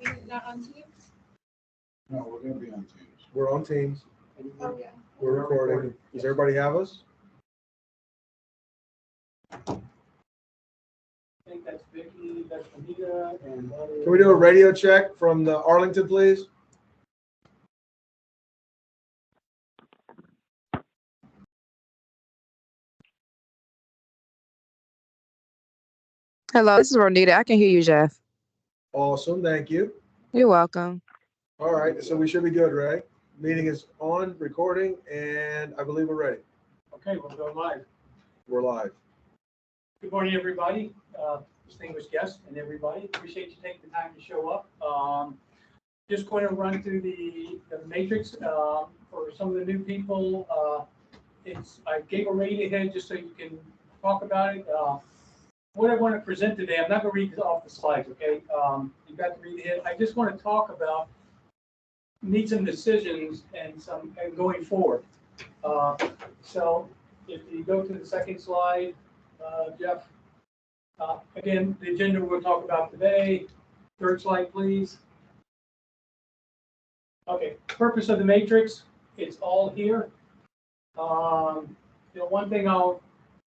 We're not on Teams? No, we're gonna be on Teams. We're on Teams. Oh, yeah. We're recording. Does everybody have us? I think that's Vicky, that's Anita, and. Can we do a radio check from the Arlington, please? Hello, this is Ronita. I can hear you, Jeff. Awesome, thank you. You're welcome. All right, so we should be good, right? Meeting is on, recording, and I believe we're ready. Okay, we'll go live. We're live. Good morning, everybody, distinguished guests and everybody. Appreciate you taking the time to show up. Just going to run through the matrix for some of the new people. I gave a read ahead just so you can talk about it. What I want to present today, I'm not going to read off the slides, okay? You've got to read ahead. I just want to talk about need some decisions and going forward. So if you go to the second slide, Jeff. Again, the agenda we'll talk about today. Third slide, please. Okay, purpose of the matrix, it's all here. One thing I'll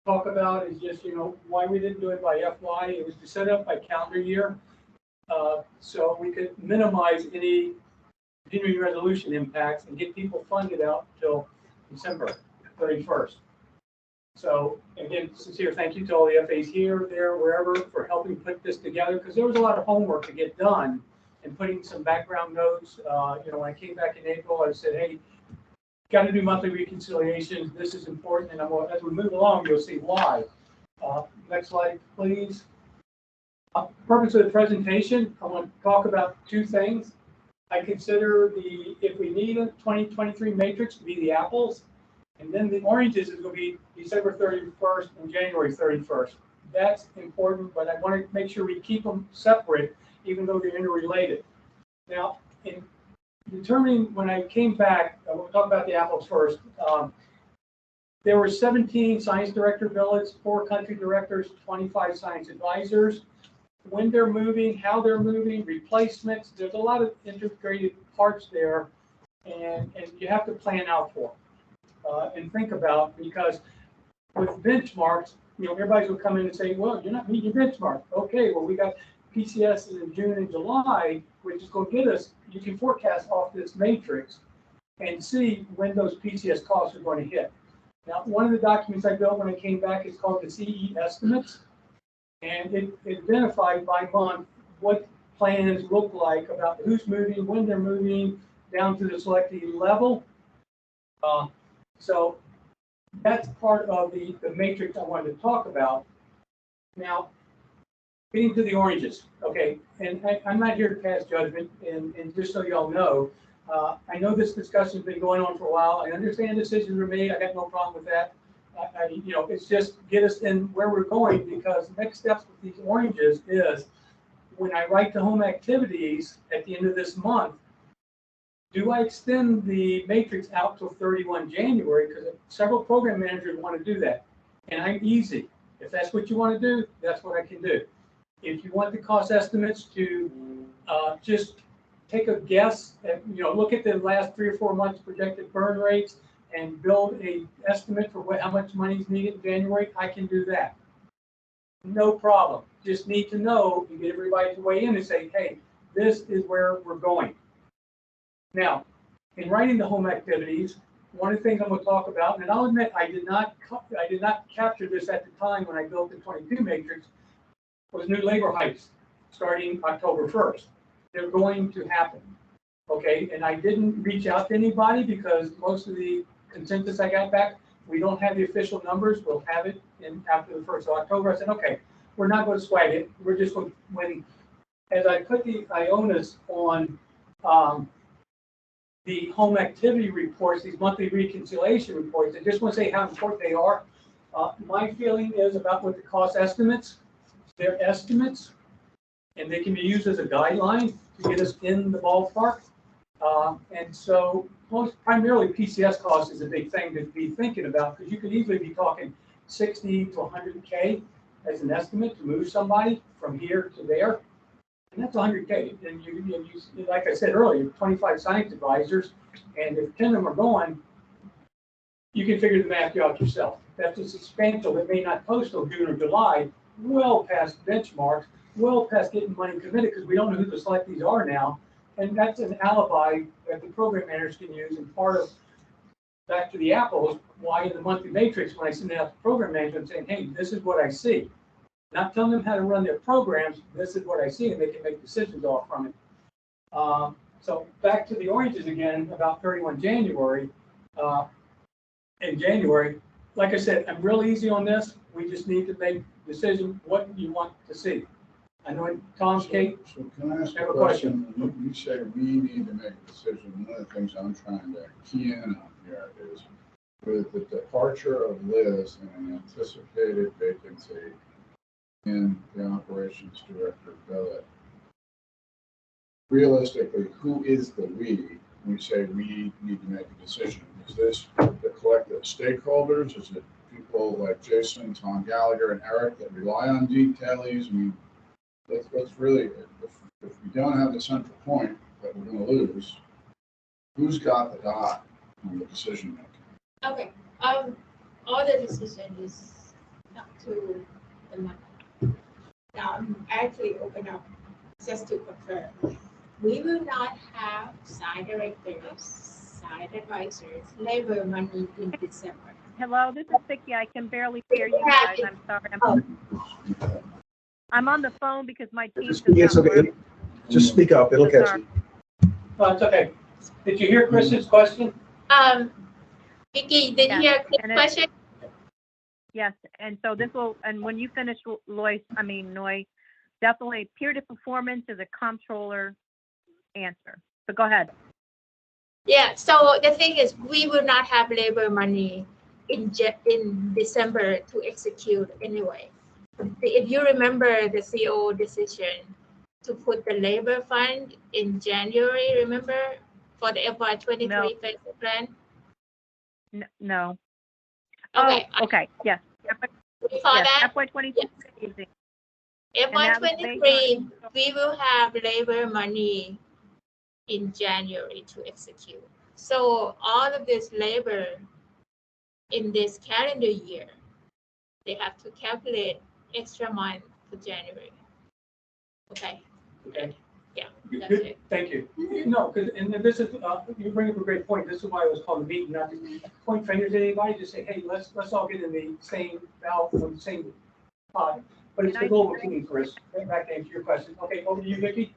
talk about is just, why we didn't do it by FY. It was to set up by calendar year. So we could minimize any continuing resolution impacts and get people funded out till December 31st. So again, sincere thank you to all the FAs here, there, wherever for helping put this together, because there was a lot of homework to get done and putting some background notes. When I came back in April, I said, hey, got to do monthly reconciliations. This is important. And as we move along, you'll see why. Next slide, please. Purpose of the presentation, I want to talk about two things. I consider if we need a 2023 matrix to be the apples, and then the oranges is going to be December 31st and January 31st. That's important, but I want to make sure we keep them separate, even though they're interrelated. Now, in determining when I came back, we'll talk about the apples first. There were 17 science director billets, 4 country directors, 25 science advisors. When they're moving, how they're moving, replacements, there's a lot of integrated parts there, and you have to plan out for and think about, because with benchmarks, everybody's will come in and say, well, you're not meeting your benchmark. Okay, well, we got PCS in June and July, which is going to get us, you can forecast off this matrix and see when those PCS costs are going to hit. Now, one of the documents I built when I came back is called the CE estimates, and it identified by month what plans look like about who's moving, when they're moving, down to the selected level. So that's part of the matrix I wanted to talk about. Now, getting to the oranges, okay, and I'm not here to pass judgment, and just so y'all know, I know this discussion's been going on for a while. I understand decisions were made. I got no problem with that. It's just get us in where we're going, because next steps with these oranges is when I write the home activities at the end of this month, do I extend the matrix out till 31 January? Because several program managers want to do that, and I'm easy. If that's what you want to do, that's what I can do. If you want the cost estimates to just take a guess, at, look at the last 3 or 4 months projected burn rates and build a estimate for how much money is needed in January, I can do that. No problem. Just need to know and get everybody to weigh in and say, hey, this is where we're going. Now, in writing the home activities, one of the things I'm going to talk about, and I'll admit I did not capture this at the time when I built the 22 matrix, was new labor hikes starting October 1st. They're going to happen, okay? And I didn't reach out to anybody because most of the consensus I got back, we don't have the official numbers. We'll have it after the 1st of October. I said, okay, we're not going to swag it. We're just going to, as I put the IONAS on the home activity reports, these monthly reconciliation reports, I just want to say how important they are. My feeling is about with the cost estimates, they're estimates, and they can be used as a guideline to get us in the ballpark. And so primarily PCS cost is a big thing to be thinking about, because you could easily be talking 60 to 100K as an estimate to move somebody from here to there. And that's 100K. And you, like I said earlier, 25 science advisors, and if 10 of them are going, you can figure the math out yourself. That's a substantial. It may not post till June or July, well past benchmarks, well past getting money committed because we don't know who the selectees are now. And that's an alibi that the program managers can use. And part of back to the apples, why in the monthly matrix, when I send it out to program manager, I'm saying, hey, this is what I see. Not telling them how to run their programs, this is what I see, and they can make decisions off from it. So back to the oranges again, about 31 January. In January, like I said, I'm real easy on this. We just need to make a decision what you want to see. I know Tom, Kate. So can I ask I have a a question? You say we need to make a decision. One of the things I'm trying to key in on here is with the departure of Liz and an anticipated vacancy in the operations director billet. Realistically, who is the we? When we say we need to make a decision. Is this the collective stakeholders? Is it people like Jason, Tom Gallagher, and Eric that rely on detailies? I mean, let's really, if we don't have the central point that we're going to lose, who's got the dot on the decision making? Okay, all the decision is up to the member. Now, I'm actually open up just to confirm. We will not have side directors, side advisors, labor money in December. Hello, this is Vicky. I can barely hear you guys. I'm sorry. I'm on the phone because my team Just, does it's not okay. work. Just speak up. It'll catch you. Oh, it's okay. Did you hear Chris's question? Vicky, did you hear the and question? Yes, and so this will, and when you finish, Noy, definitely peer-to performance is a comptroller answer. But go ahead. Yeah, so the thing is, we will not have labor money in December to execute anyway. If you remember the CO decision to put the labor fund in January, remember, for the FY23 No. phase plan? No. Okay. Oh, okay. Yes. Before Yes. that, FY22 yes. phasing. FY23, we will have labor money in January to execute. So all of this labor in this calendar year, they have to calculate extra month for January. Okay. Okay. Yeah, Good, that's good. it. Thank you. No, because, and this is, you bring up a great point. This is why it was called a meeting, not to point fingers at anybody, just say, hey, let's all get in the same valve, on the same pot. But it's the global team, Chris. Back to answer your question. Okay, over to you, Vicki.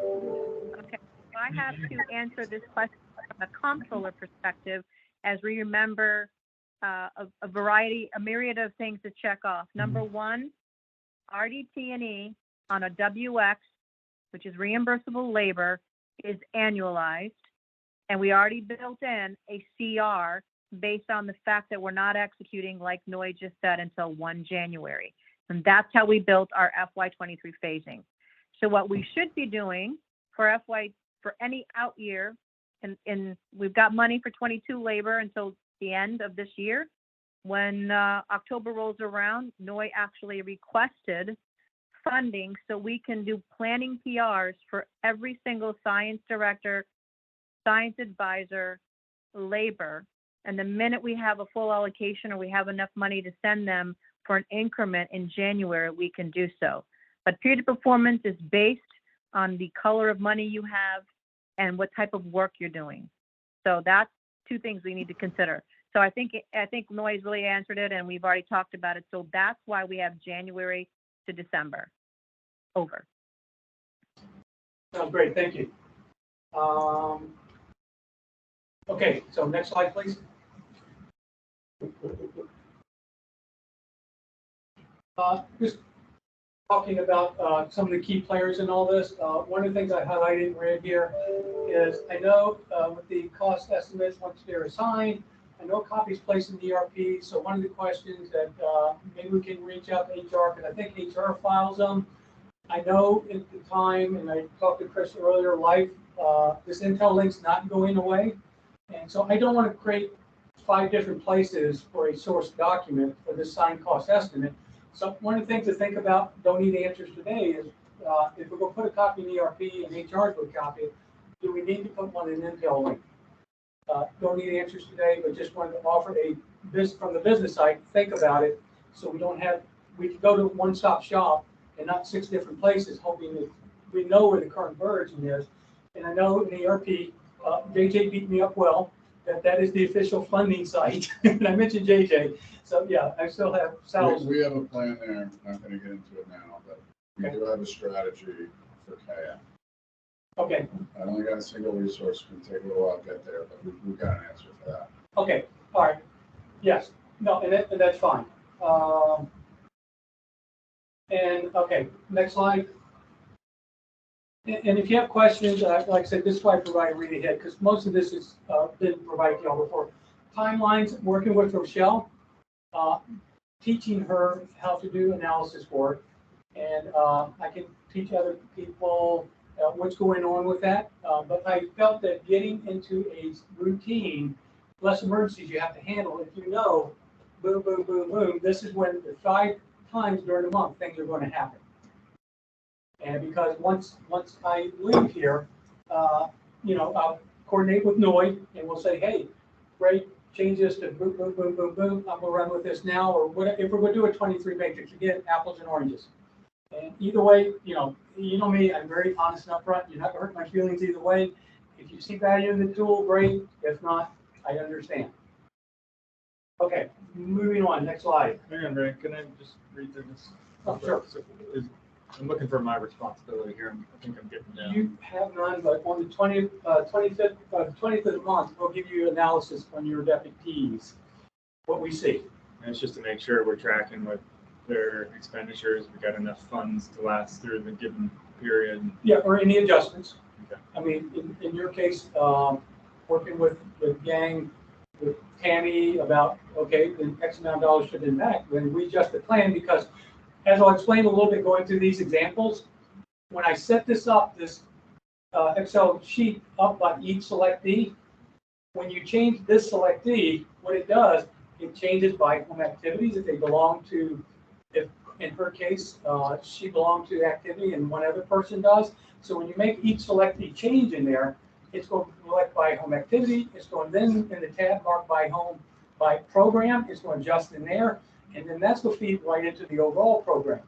Okay. I have to answer this question from a comptroller perspective, as we remember a myriad of things to check off. Number one, RDT&E on a WX, which is reimbursable labor, is annualized, and we already built in a CR based on the fact that we're not executing, like Noy just said, until 1 January. And that's how we built our FY23 phasing. So what we should be doing for any out year, and we've got money for 22 labor until the end of this year. When October rolls around, Noy actually requested funding so we can do planning PRs for every single science director, science advisor, labor. And the minute we have a full allocation or we have enough money to send them for an increment in January, we can do so. But peer-to performance is based on the color of money you have and what type of work you're doing. So that's two things we need to consider. So I think Noy's really answered it, and we've already talked about it. So that's why we have January to December. Over. Sounds great. Thank you. Okay, so next slide, please. Just talking about some of the key players in all this. One of the things I highlighted in red here is I know with the cost estimates, once they're assigned, I know copies placed in the ERP. So one of the questions that maybe we can reach out to HR, because I think HR files them. I know at the time, and I talked to Chris earlier, this Intel link's not going away. And so I don't want to create 5 different places for a source document for this signed cost estimate. So one of the things to think about, don't need answers today, is if we're gonna put a copy in ERP and HR's will copy it, do we need to put one in Intel link? Don't need answers today, but just wanted to offer from the business side, think about it, so we can go to a one-stop shop and not 6 different places, hoping that we know where the current version is. And I know in ERP, JJ beat me up well, that is the official funding site. And I mentioned JJ, so yeah, I still have Sal's. We have a plan there, I'm not gonna get into it now, but we do have a strategy for KM. Okay, I only got a single resource, it's gonna take a little while to get there, but we've got an answer for that. okay, all right, yes, no, and that's fine. And, okay, next slide. And if you have questions, like I said, this is why I provide a read ahead, because most of this has been provided to y'all before. Timelines, working with Rochelle, teaching her how to do analysis work, and I can teach other people what's going on with that. But I felt that getting into a routine, less emergencies you have to handle, if you know, boom, boom, boom, boom, this is when the 5 times during the month things are going to happen. And because once I leave here, I'll coordinate with Noy and we'll say, hey, Ray, change this to boom, boom, boom, boom, boom. I'm gonna run with this now, or what if we're gonna do a 23 matrix, again, apples and oranges. And either way, you know me, I'm very honest and upfront. You're not gonna hurt my feelings either way. If you see value in the tool, great. If not, I understand. Okay, moving on, next slide. Hang on, Ray, can I just read through this? Oh, sure. I'm looking for my responsibility here. I think I'm getting down. You have none, but on the 20th of the month, we'll give you analysis on your deputies, what we see. And it's just to make sure we're tracking with their expenditures. We got enough funds to last through the given period. Yeah, or any adjustments. Okay. I mean, in your case, working with the gang, with Tammy about, okay, the X amount of dollars should be back, then we adjust the plan because, as I'll explain a little bit going through these examples, when I set this up, this Excel sheet up by each selectee, when you change this selectee, what it does, it changes by home activities if they belong to, if in her case, she belonged to activity and one other person does. So when you make each selectee change in there, it's going to select by home activity. It's going then in the tab marked by home by program. It's going to adjust in there. And then that's going to feed right into the overall program.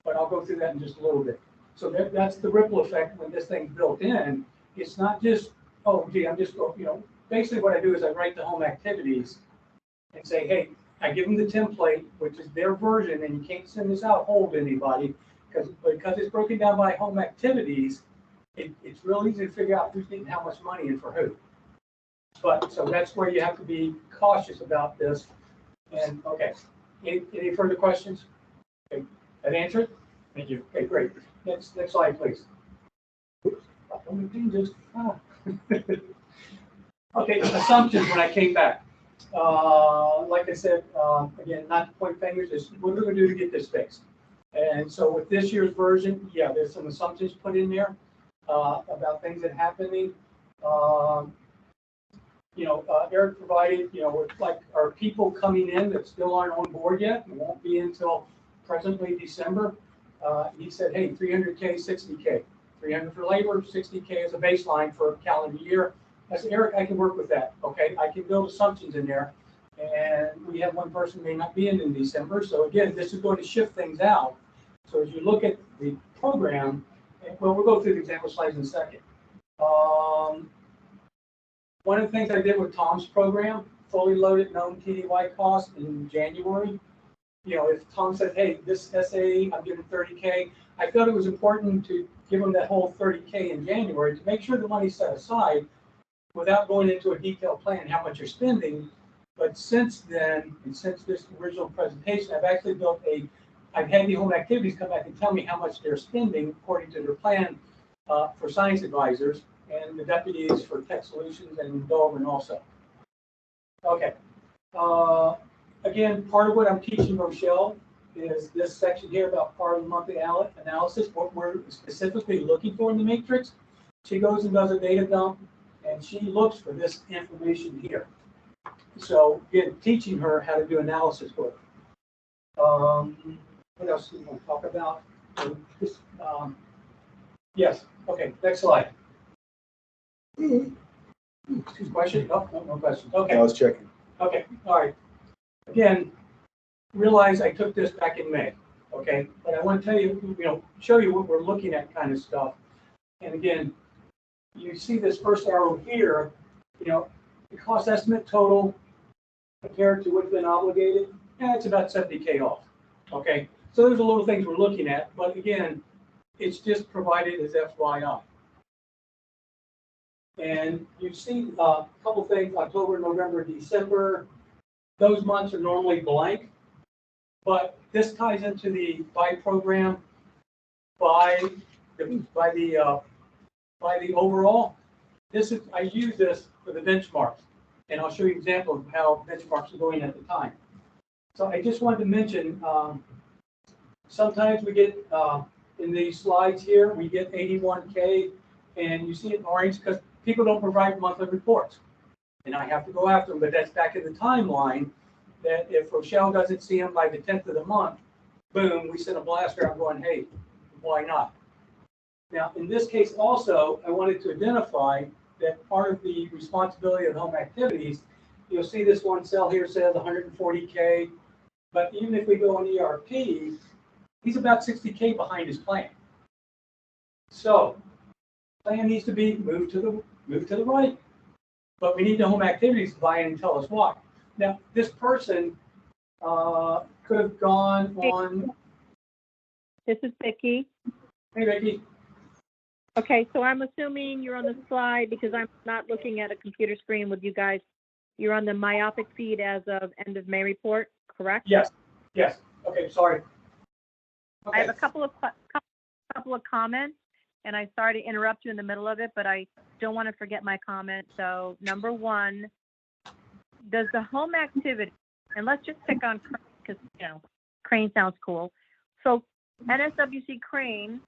But I'll go through that in just a little bit. So that's the ripple effect when this thing's built in. It's not just, oh, gee, I'm just going, basically what I do is I write the home activities and say, hey, I give them the template, which is their version, and you can't send this out whole to anybody because it's broken down by home activities. It's real easy to figure out who's getting how much money and for who. But so that's where you have to be cautious about this. And okay, any further questions? Okay, that answer it? Thank you. Okay, great. Next slide, please. Okay, assumptions when I came back. Like I said, again, not to point fingers, is what are we going to do to get this fixed? And so with this year's version, yeah, there's some assumptions put in there about things that are happening. Eric provided, like our people coming in that still aren't on board yet, it won't be until presently December. He said, hey, 300K, 60K, 300 for labor, 60K as a baseline for a calendar year. I said, Eric, I can work with that. Okay, I can build assumptions in there. And we have one person may not be in December. So again, this is going to shift things out. So as you look at the program, well, we'll go through the example slides in a second. One of the things I did with Tom's program, fully loaded known TDY cost in January. If Tom said, hey, this SAE, I'm giving 30K, I felt it was important to give them that whole 30K in January to make sure the money's set aside without going into a detailed plan how much you're spending. But since then, and since this original presentation, I've actually I've had the home activities come back and tell me how much they're spending according to their plan for science advisors and the deputies for tech solutions and Dolman also. Okay. Again, part of what I'm teaching Rochelle is this section here about part of the monthly analysis, what we're specifically looking for in the matrix. She goes and does a data dump, and she looks for this information here. So, again, teaching her how to do analysis work. What else do we want to talk about? So this, yes, okay, next slide. Question? Oh, no question. I Okay, was checking. okay, all right. Again, realize I took this back in May, okay? But I want to tell you, show you what we're looking at kind of stuff. And again, you see this first arrow here, the cost estimate total compared to what's been obligated, it's about 70K off, okay? So there's a little things we're looking at, but again, it's just provided as FYI. And you see a couple things, October, November, December, those months are normally blank, but this ties into the by program, by the overall. I use this for the benchmarks, and I'll show you an example of how benchmarks are going at the time. So I just wanted to mention, sometimes we get, in these slides here, we get 81K, and you see it in orange because people don't provide monthly reports. And I have to go after them, but that's back in the timeline that if Rochelle doesn't see them by the 10th of the month, boom, we send a blaster out going, hey, why not? Now, in this case also, I wanted to identify that part of the responsibility of home activities, you'll see this one cell here says 140K, but even if we go on ERP, he's about 60K behind his plan. So, plan needs to be moved to the right, but we need the home activities to buy in and tell us why. Now, this person could have gone on. This is Vicki. Hey, Vicki. Okay, so I'm assuming you're on the slide because I'm not looking at a computer screen with you guys. You're on the myopic feed as of end of May report, correct? Yes. Yes. Okay. Sorry. Okay. I have a couple of comments, and I sorry to interrupt you in the middle of it, but I don't want to forget my comment. So number one, does the home activity, and let's just pick on Crane because Crane sounds cool. So NSWC Crane,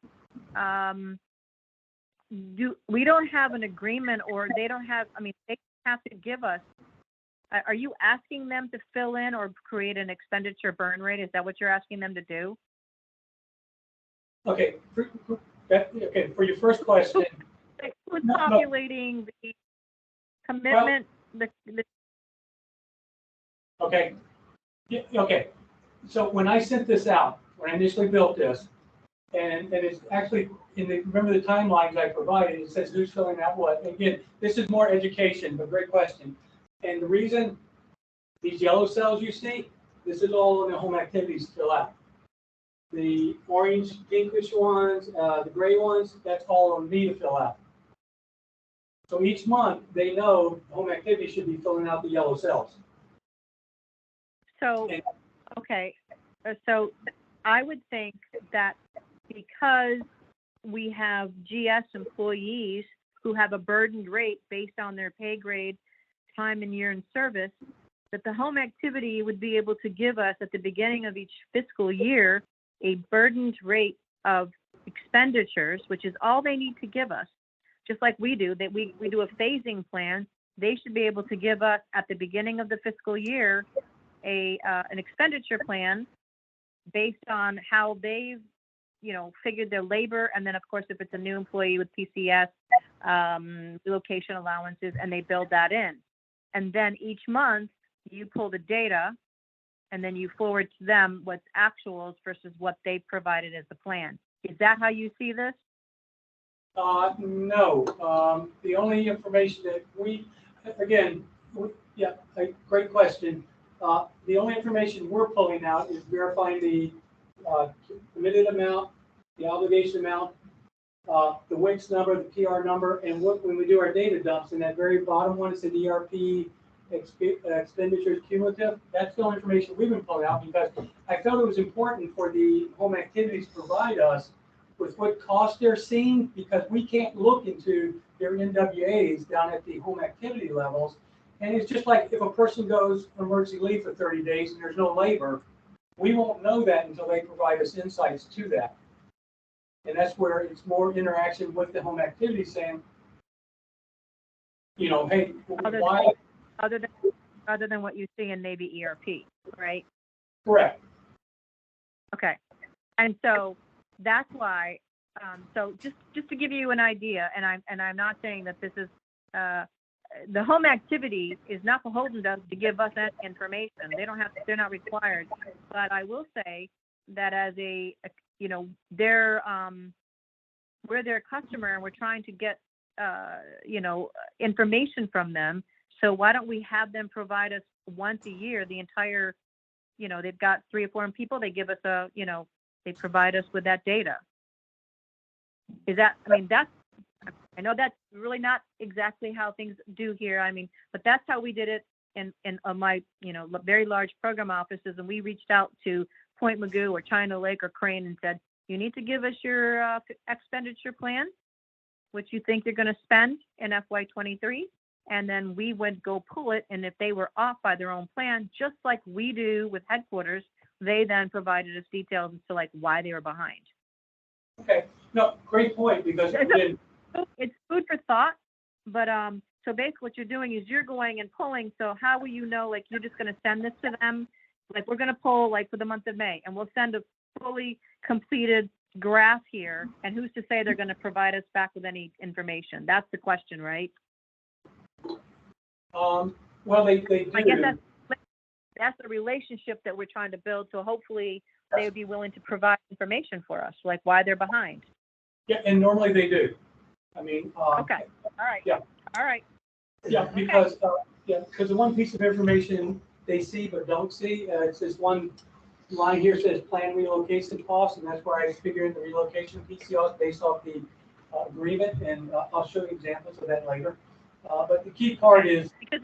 we don't have an agreement, or they don't have. I mean, they have to give us. Are you asking them to fill in or create an expenditure burn rate? Is that what you're asking them to do? Okay. For your first question. Who's populating the commitment? Okay. Yeah, okay. So when I sent this out, when I initially built this, and it's actually remember the timelines I provided, it says who's filling out what. And again, this is more education, but great question. And the reason these yellow cells you see, this is all in the home activities to fill out. The orange, pinkish ones, the gray ones, that's all on me to fill out. So each month they know home activity should be filling out the yellow cells. So, okay. So I would think that because we have GS employees who have a burdened rate based on their pay grade, time and year in service, that the home activity would be able to give us at the beginning of each fiscal year a burdened rate of expenditures, which is all they need to give us, just like we do, that we do a phasing plan. They should be able to give us at the beginning of the fiscal year an expenditure plan based on how they've figured their labor, and then of course if it's a new employee with PCS, relocation allowances, and they build that in. And then each month you pull the data and then you forward to them what's actuals versus what they provided as the plan. Is that how you see this? No. The only information that great question. The only information we're pulling out is verifying the committed amount, the obligation amount, the WIX number, the PR number, and when we do our data dumps, in that very bottom one, it's the ERP expenditures cumulative. That's the only information we've been pulling out because I felt it was important for the home activities to provide us with what cost they're seeing, because we can't look into their NWAs down at the home activity levels. And it's just like if a person goes on emergency leave for 30 days and there's no labor, we won't know that until they provide us insights to that. And that's where it's more interaction with the home activity saying, hey, why? Other than what you see in maybe ERP, right? Correct. Okay. And so that's why. So just to give you an idea, and I'm not saying that this is the home activity is not beholden to give us that information. They don't have to, they're not required. But I will say that as they're we're their customer and we're trying to get information from them. So why don't we have them provide us once a year the entire, they've got 3 or 4 people, they give us they provide us with that data. I know that's really not exactly how things do here. But that's how we did it in my, very large program offices. And we reached out to Point Mugu or China Lake or Crane and said, you need to give us your expenditure plan, what you think you're going to spend in FY23. And then we would go pull it. And if they were off by their own plan, just like we do with headquarters, they then provided us details as to like why they were behind. Okay, no, great point, because again, it's food for thought, but so basically what you're doing is you're going and pulling. So how will you know, like, you're just going to send this to them? Like, we're going to pull like for the month of May, and we'll send a fully completed graph here, and who's to say they're going to provide us back with any information? That's the question, right? well, they do. I guess that's the relationship that we're trying to build. So hopefully they would be willing to provide information for us, like why they're behind. Yeah, and normally they do. Okay. All right. Yeah. All right. Yeah, because the one piece of information they see but don't see, it's this one line here says plan relocation costs, and that's where I figure in the relocation PCOs based off the agreement, and I'll show you examples of that later. But the key part is, because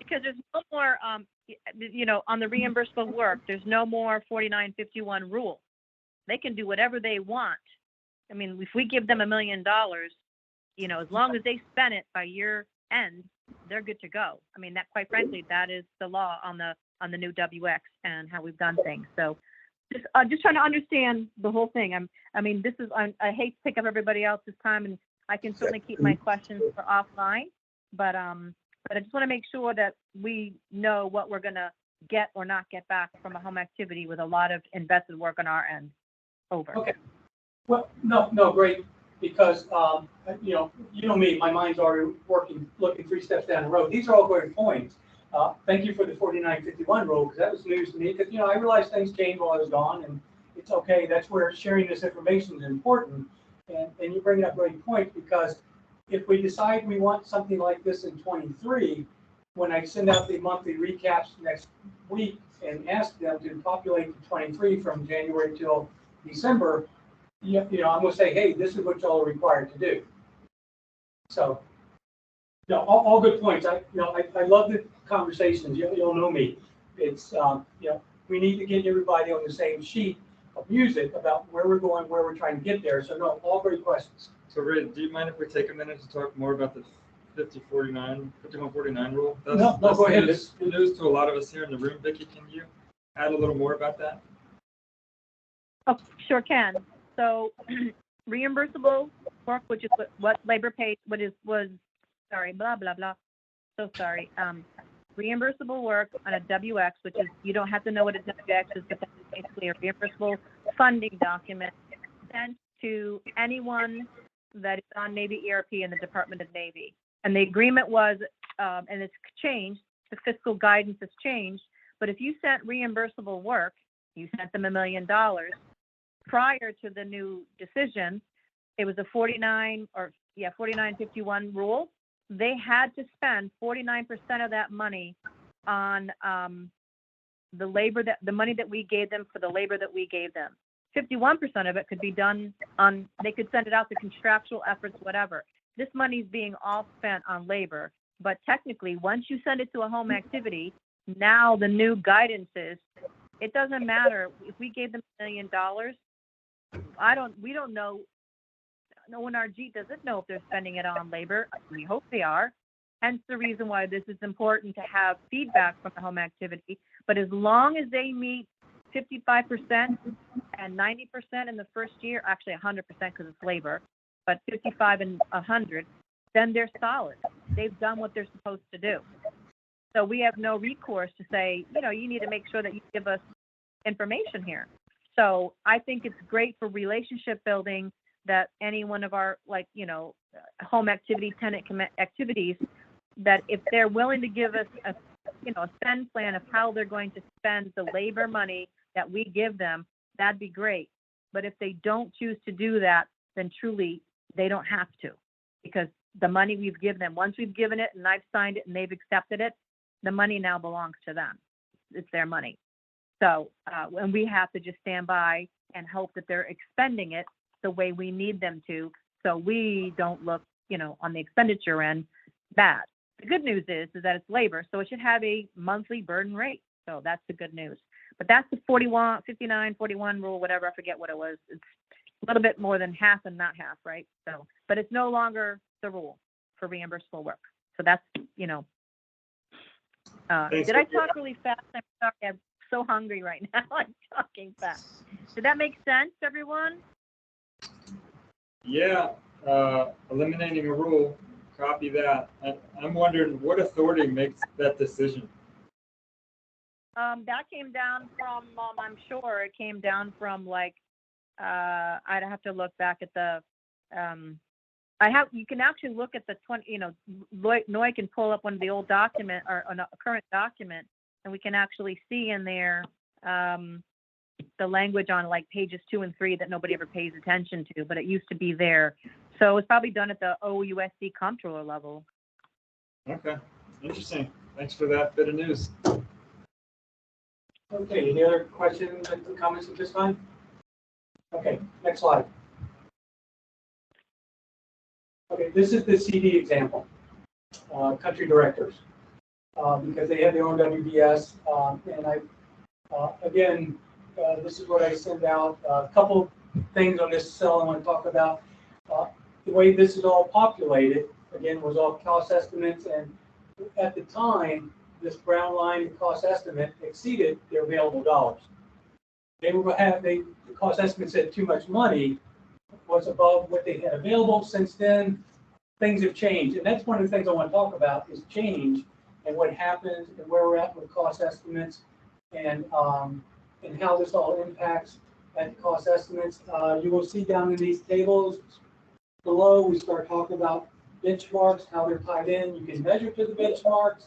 there's no more, on the reimbursable work, there's no more 4951 rule. They can do whatever they want. If we give them $1 million, as long as they spend it by year end, they're good to go. That, quite frankly, that is the law on the new WX and how we've done things. So just trying to understand the whole thing. I hate to pick up everybody else's time, and I can certainly keep my questions for offline, but I just want to make sure that we know what we're going to get or not get back from a home activity with a lot of invested work on our end. Over. okay. Well, no, great, because, you know me, my mind's already looking 3 steps down the road. These are all great points. Thank you for the 4951 rule, because that was news to me, because, I realized things changed while I was gone, and it's okay. That's where sharing this information is important. And you bring up great points, because if we decide we want something like this in 23, when I send out the monthly recaps next week and ask them to populate the 23 from January till December, I'm going to say, hey, this is what y'all are required to do. So, all good points. I love the conversations. You'll know me. It's, we need to get everybody on the same sheet of music about where we're going, where we're trying to get there. So, no, all great questions. So, Ray, do you mind if we take a minute to talk more about the 5149 rule? That's go ahead. News to a lot of us here in the room. Vicki, can you add a little more about that? Oh, sure can. So reimbursable work, which is what labor paid, blah, blah, blah. So sorry. Reimbursable work on a WX, which is, you don't have to know what a WX is, but that's basically a reimbursable funding document sent to anyone that is on Navy ERP in the Department of Navy. And the agreement was, and it's changed, the fiscal guidance has changed, but if you sent reimbursable work, you sent them $1 million. Prior to the new decision, it was a 4951 rule. They had to spend 49% of that money on the money that we gave them for the labor that we gave them. 51% of it could be done on, they could send it out to contractual efforts, whatever. This money is being all spent on labor, but technically, once you send it to a home activity, now the new guidance is, it doesn't matter if we gave them $1 million. We don't know. No one RG doesn't know if they're spending it on labor. We hope they are. Hence the reason why this is important to have feedback from the home activity. But as long as they meet 55% and 90% in the first year, actually 100% because it's labor, but 55 and 100, then they're solid. They've done what they're supposed to do. So we have no recourse to say, you need to make sure that you give us information here. So I think it's great for relationship building that any one of our, like, home activity, tenant activities, that if they're willing to give us a spend plan of how they're going to spend the labor money that we give them, that'd be great. But if they don't choose to do that, then truly they don't have to, because the money we've given them, once we've given it and I've signed it and they've accepted it, the money now belongs to them. It's their money. So, and we have to just stand by and hope that they're expending it the way we need them to, so we don't look, on the expenditure end bad. The good news is that it's labor, so it should have a monthly burden rate. So that's the good news. But that's the 59, 41 rule, whatever, I forget what it was. It's a little bit more than half and not half, right? So, but it's no longer the rule for reimbursable work. So that's, did I talk really fast? I'm sorry, I'm so hungry right now. I'm talking fast. Did that make sense, everyone? Yeah, eliminating a rule, copy that. I'm wondering what authority makes that decision? That came down from, I'm sure it came down from I'd have to look back at the, you can actually look at the 20, Noy can pull up one of the old document or a current document, and we can actually see in there, the language on pages 2 and 3 that nobody ever pays attention to, but it used to be there. So it was probably done at the OUSD comptroller level. Okay, interesting. Thanks for that bit of news. Okay, any other questions and comments at this time? Okay, next slide. Okay, this is the CD example, country directors, because they have their own WBS, and again, this is what I send out. A couple things on this cell I want to talk about. The way this is all populated, again, was all cost estimates, and at the time, this brown line cost estimate exceeded their available dollars. The cost estimate said too much money was above what they had available. Since then, things have changed, and that's one of the things I want to talk about is change and what happens and where we're at with cost estimates, and how this all impacts at the cost estimates. You will see down in these tables below, we start talking about benchmarks, how they're tied in. You can measure to the benchmarks.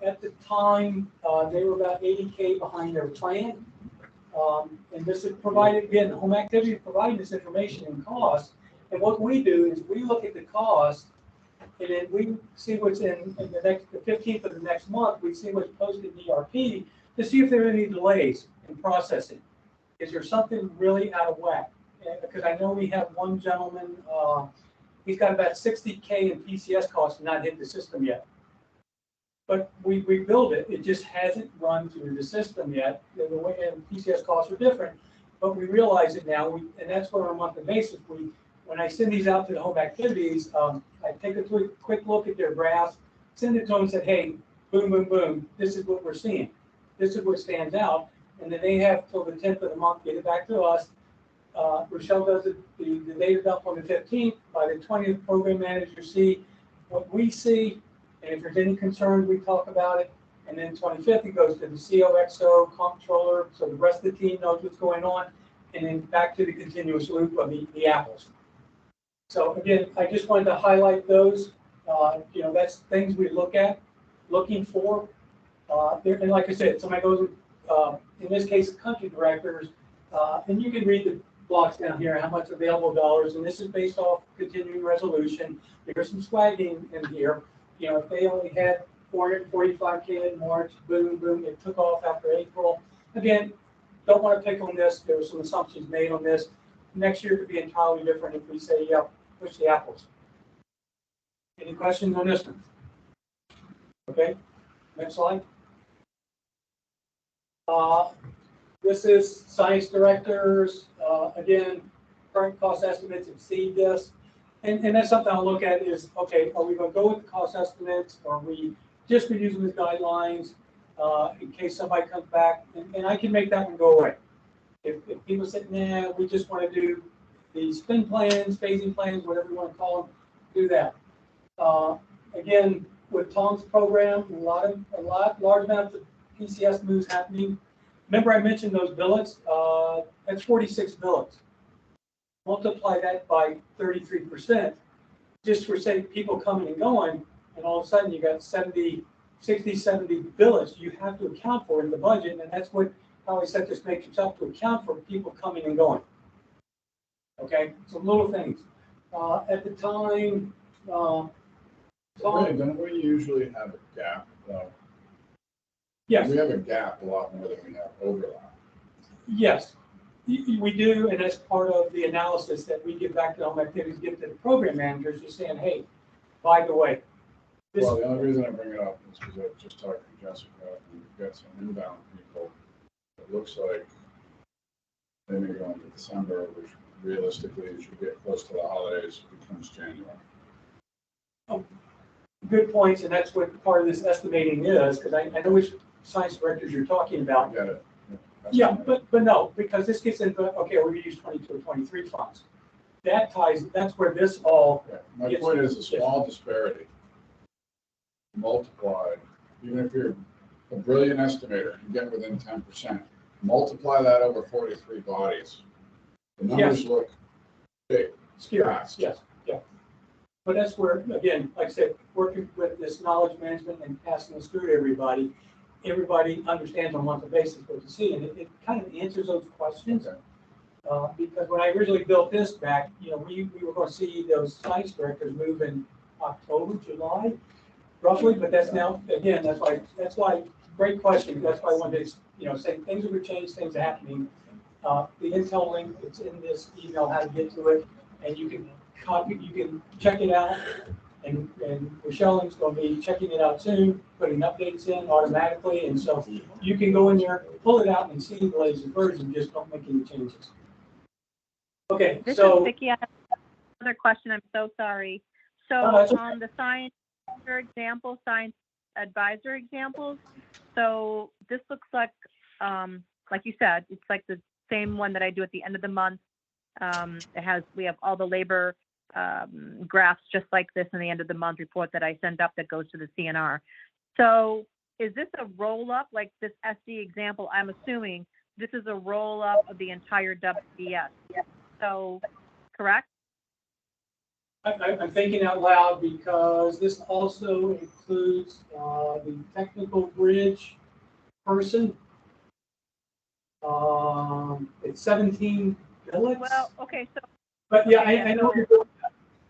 At the time, they were about 80K behind their plan. And this is provided, again, home activity is providing this information and cost. And what we do is we look at the cost, and then we see what's in the 15th of the next month, we see what's posted in ERP to see if there are any delays in processing. Is there something really out of whack? And because I know we have one gentleman, he's got about 60K in PCS costs and not hit the system yet. But we build it, it just hasn't run through the system yet. The way, and PCS costs are different, but we realize it now, and that's where on a monthly basis, when I send these out to the home activities, I take a quick look at their graphs, send it to them and say, hey, boom, boom, boom, this is what we're seeing. This is what stands out. And then they have till the 10th of the month, get it back to us. Rochelle does it, the data dump on the 15th. By the 20th, program manager see what we see. And if there's any concerns, we talk about it. And then 25th, it goes to the COXO, comptroller, so the rest of the team knows what's going on. And then back to the continuous loop of the apples. So again, I just wanted to highlight those. That's things we look at, looking for. And like I said, somebody goes, in this case, country directors, and you can read the blocks down here, how much available dollars, and this is based off continuing resolution. There's some swagging in here. If they only had 445K in March, boom, boom, it took off after April. Again, don't want to pick on this. There were some assumptions made on this. Next year could be entirely different if we say, yeah, push the apples. Any questions on this one? Okay, next slide. This is science directors. Again, current cost estimates exceed this. And that's something I'll look at is, okay, are we going to go with the cost estimates? Or are we just going to use them as guidelines in case somebody comes back? And I can make that one go away. If people say, nah, we just want to do the spend plans, phasing plans, whatever you want to call them, do that. Again, with Tom's program, large amounts of PCS moves happening. remember I mentioned those billets? That's 46 billets. Multiply that by 33%, just for say people coming and going, and all of a sudden you got 70 billets you have to account for in the budget, and that's what how I set this matrix up to account for people coming and going. Okay, so little things. At the time, Really, don't we usually have a gap, though? yes, We have a gap a lot more than we have overlap. yes, we do, and that's part of the analysis that we give back to home activities, give to the program managers, just saying, hey, by the way, this, Well, the only reason I bring it up is because I just talked to Jessica, and we've got some inbound people. It looks like they may go into December, which realistically, as you get close to the holidays, becomes January. good points, and that's what part of this estimating is, because I know which science directors you're talking about. Get it? Yeah, but no, because this gets into, okay, we're gonna use 22 or 23 funds. That ties, that's where this all, Okay. My Yes. point is a small disparity multiplied, even if you're a brilliant estimator, you get within 10%, multiply that over 43 bodies. The numbers look big. skewed, Fast. yes, yeah. But that's where, again, like I said, working with this knowledge management and passing this through to everybody, everybody understands on a monthly basis what you see, and it kind of answers those questions. Okay. Because when I originally built this back, you know, we were going to see those science directors move in October, July, roughly, but that's now, again, that's why, great question, that's why I wanted to, you know, say things are going to change, things are happening. The Intel link, it's in this email, how to get to it, and you can copy, you can check it out, and Michelle is going to be checking it out soon, putting updates in automatically, and so you can go in there, pull it out, and see the latest version, just don't make any changes. Okay, This is so, Vicki. I have another question. I'm so sorry. So that's okay. on the science example, science advisor examples, so this looks like you said, it's like the same one that I do at the end of the month. We have all the labor graphs just like this in the end of the month report that I send up that goes to the CNR. So is this a roll up like this SD example? I'm assuming this is a roll up of the entire WBS. So, correct? I'm thinking out loud because this also includes the technical bridge person. It's 17 billets. Well, okay, so But yeah, okay, I know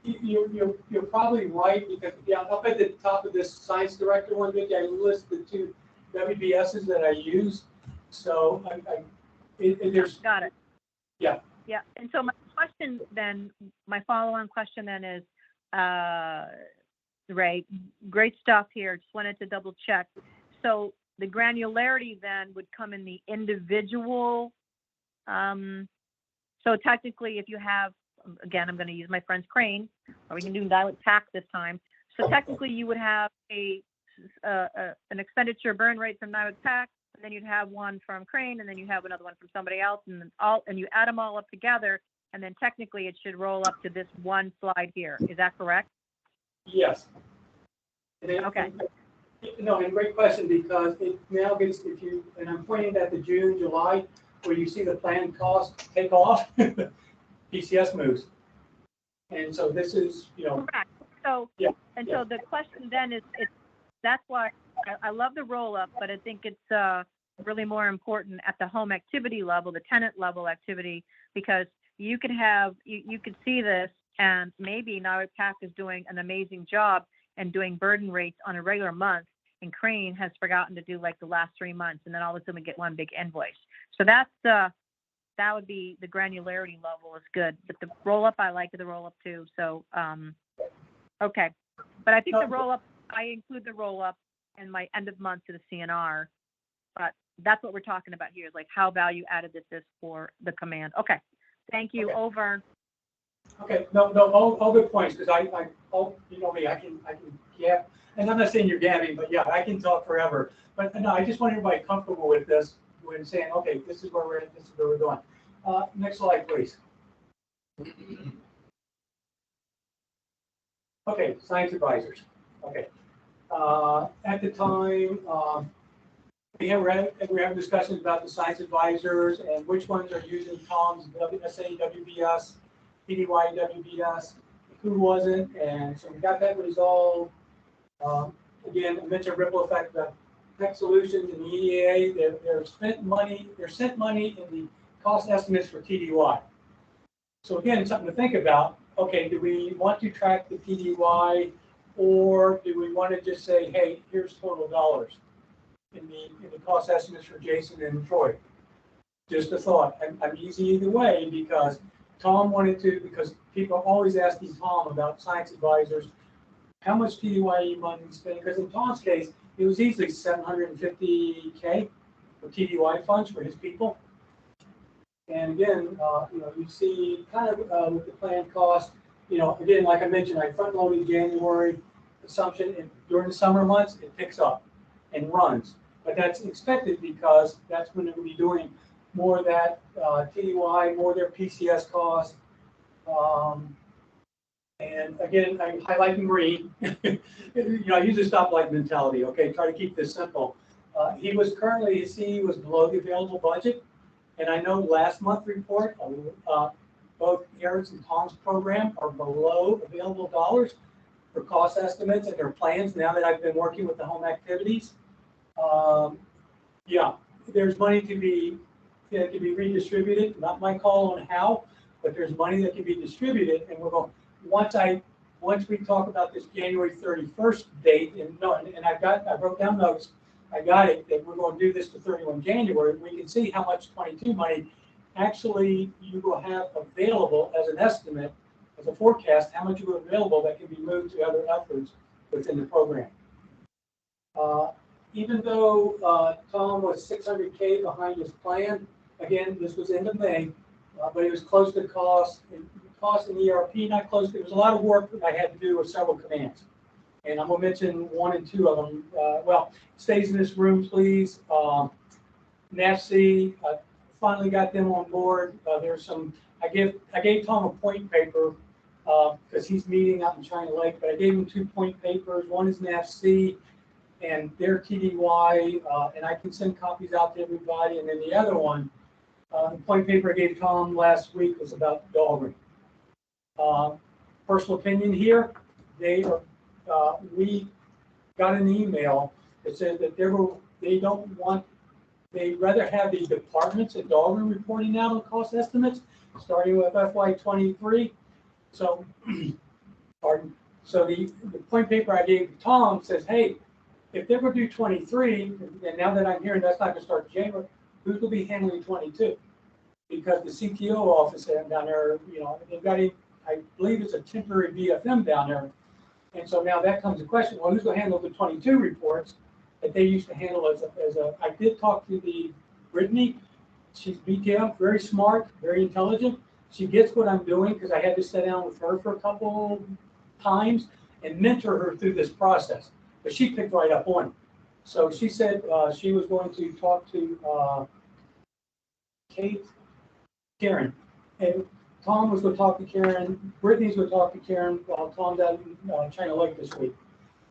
you're probably right, because yeah, up at the top of this science director one, Vicky, I list the two WBSs that I use. So there's got it. Yeah. Yeah, and so my question then, my follow-on question then is, Ray, great stuff here. Just wanted to double check. So the granularity then would come in the individual. So technically, if you have, again, I'm going to use my friend's Crane, or we can do dialect pack this time. So technically, you would have an expenditure burn rate from dialect pack, and then you'd have one from Crane, and then you have another one from somebody else, and then you add them all up together, and then technically it should roll up to this one slide here. Is that correct? Yes. Okay. No, and great question, because it now gets, and I'm pointing at the June, July, where you see the planned cost take off, PCS moves. And so this is, Correct. So, yeah. and yeah. so the question then is, that's why I love the roll up, but I think it's really more important at the home activity level, the tenant level activity, because you could see this, and maybe now PAC is doing an amazing job and doing burden rates on a regular month, and Crane has forgotten to do like the last 3 months, and then all of a sudden we get one big invoice. So that would be the granularity level is good, but the roll up, I like the roll up too. So okay, but I think the roll up, I include the roll up in my end of month to the CNR, but that's what we're talking about here, is like how value added this is for the command. Okay, thank you. Okay. Over. Okay, no, all good points, because you know me, I can yeah, and I'm not saying you're gabbing, but yeah, I can talk forever. But no, I just want everybody comfortable with this when saying, okay, this is where we're at, this is where we're going. Next slide, please. Okay, science advisors. Okay. At the time, we're having discussions about the science advisors and which ones are using Tom's WSA, WBS, PDY, WBS, who wasn't, and so we got that resolved. Again, I mentioned ripple effect about tech solutions and the EDA. They're sent money in the cost estimates for TDY. So again, something to think about. Okay, do we want to track the TDY, or do we want to just say, hey, here's total dollars in the cost estimates for Jason and Troy? Just a thought. I'm easy either way because Tom wanted to, because people are always asking Tom about science advisors, how much TDY money he's spending, because in Tom's case, it was easily $750K for TDY funds for his people. And again, you see kind of with the planned cost, again, like I mentioned, I front loaded January assumption, and during the summer months, it picks up and runs. But that's expected because that's when we'll be doing more of that TDY, more of their PCS costs. And again, I'm highlighting green. I use a stoplight mentality. Okay, try to keep this simple. He was currently, his CE was below the available budget. And I know last month report, both Eric's and Tom's program are below available dollars for cost estimates and their plans now that I've been working with the home activities. Yeah, there's money to be redistributed. Not my call on how, but there's money that can be distributed. And we're going, once we talk about this January 31st date, and I wrote down notes, I got it, that we're going to do this to 31 January, we can see how much 22 money actually you will have available as an estimate, as a forecast, how much you have available that can be moved to other efforts within the program. Even though Tom was 600K behind his plan, again, this was end of May, but it was close to cost in ERP, not close. There was a lot of work that I had to do with several commands. And I'm going to mention one and two of them. Well, stays in this room, please. NAFC, finally got them on board. There's some, I gave Tom a point paper because he's meeting out in China Lake, but I gave him 2 point papers. One is NAFC and their TDY, and I can send copies out to everybody. And then the other one, the point paper I gave Tom last week was about Dahlgren. Personal opinion here, we got an email that said that they'd rather have the departments at Dahlgren reporting out on cost estimates, starting with FY23. So, the point paper I gave Tom says, hey, if they were due 23, and now that I'm hearing that's not going to start in January, who's going to be handling 22? Because the CTO office down there, they've got I believe it's a temporary BFM down there. And so now that comes to question, well, who's going to handle the 22 reports that they used to handle as a I did talk to the Brittany. She's BTM, very smart, very intelligent. She gets what I'm doing because I had to sit down with her for a couple times and mentor her through this process. But she picked right up on it. So she said she was going to talk to Karen, and Tom was going to talk to Karen. Brittany's going to talk to Karen while Tom's out in China Lake this week.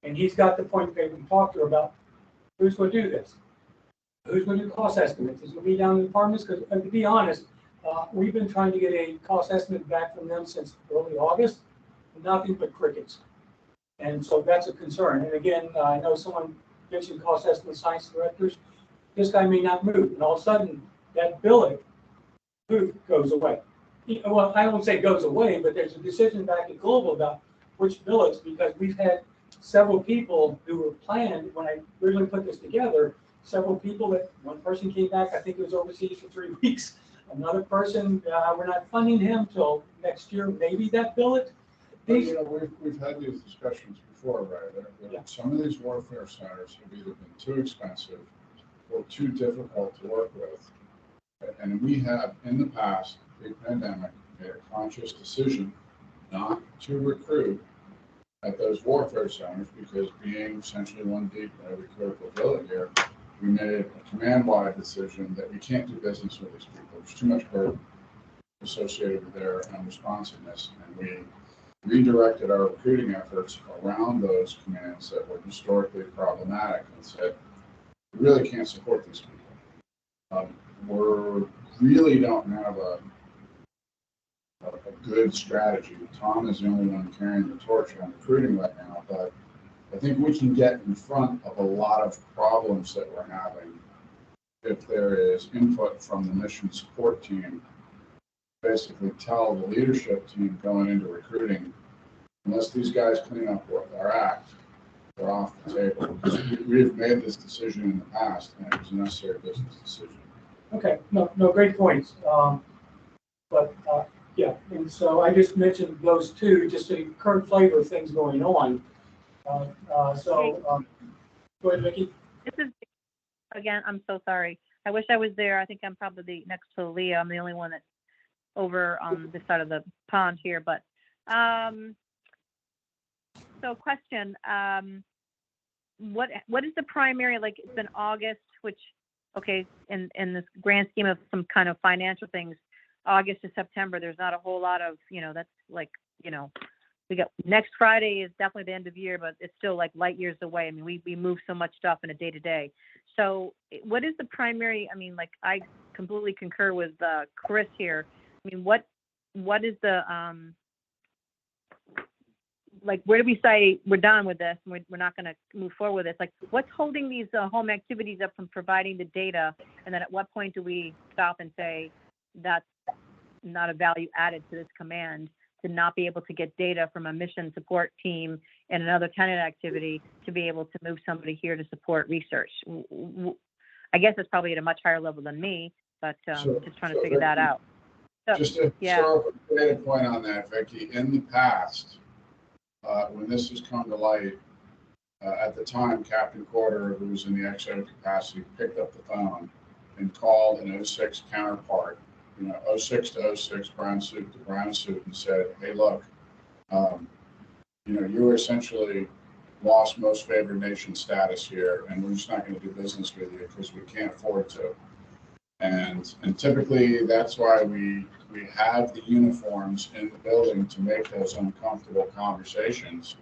And he's got the point paper to talk to her about who's going to do this. Who's going to do cost estimates? Is it going to be down in the departments? Because to be honest, we've been trying to get a cost estimate back from them since early August. Nothing but crickets. And so that's a concern. And again, I know someone mentioned cost estimate science directors. This guy may not move. And all of a sudden, that billing booth goes away. Well, I won't say goes away, but there's a decision back at Global about which billets, because we've had several people who were planned when I originally put this together, several people that one person came back, I think it was overseas for 3 weeks. Another person, we're not funding him till next year, maybe that billet. We've had these discussions before, right? Yeah. Some of these warfare centers have either been too expensive or too difficult to work with. And we have, in the past, pre-pandemic, made a conscious decision not to recruit at those warfare centers because being essentially one deep in every critical billet here, we made a command-wide decision that we can't do business with these people. There's too much burden associated with their unresponsiveness, and we redirected our recruiting efforts around those commands that were historically problematic and said, we really can't support these people. We really don't have a good strategy. Tom is the only one carrying the torch on recruiting right now, but I think we can get in front of a lot of problems that we're having if there is input from the mission support team. Basically tell the leadership team going into recruiting, unless these guys clean up our act, they're off the table. We've made this decision in the past, and it was a necessary business decision. Okay, no, great points. Yeah, and so I just mentioned those two, just a current flavor of things going on. Go ahead, Vicki. This is, again, I'm so sorry. I wish I was there. I think I'm probably next to Leah. I'm the only one that's over on this side of the pond here, but, so question, what is the primary, like, it's been August, which, okay, in this grand scheme of some kind of financial things, August to September, there's not a whole lot of, that's like, we got next Friday is definitely the end of year, but it's still like light years away. I mean, we move so much stuff in a day to day. So what is the primary, I mean, like, I completely concur with Chris here. I mean, what is the, like, where do we say we're done with this and we're not going to move forward with this? Like, what's holding these home activities up from providing the data? And then at what point do we stop and say that's not a value added to this command, to not be able to get data from a mission support team and another tenant activity to be able to move somebody here to support research? I guess it's probably at a much higher level than me, but just trying to figure that out. So, just a historical data point on that, Vicki. In the past, when this has come to light, at the time, Captain Corder, who was in the XO capacity, picked up the phone and called an 06 counterpart, 06 to 06, brown suit to brown suit, and said, hey, look, you essentially lost most favored nation status here, and we're just not going to do business with you because we can't afford to. And typically that's why we have the uniforms in the building, to make those uncomfortable conversations.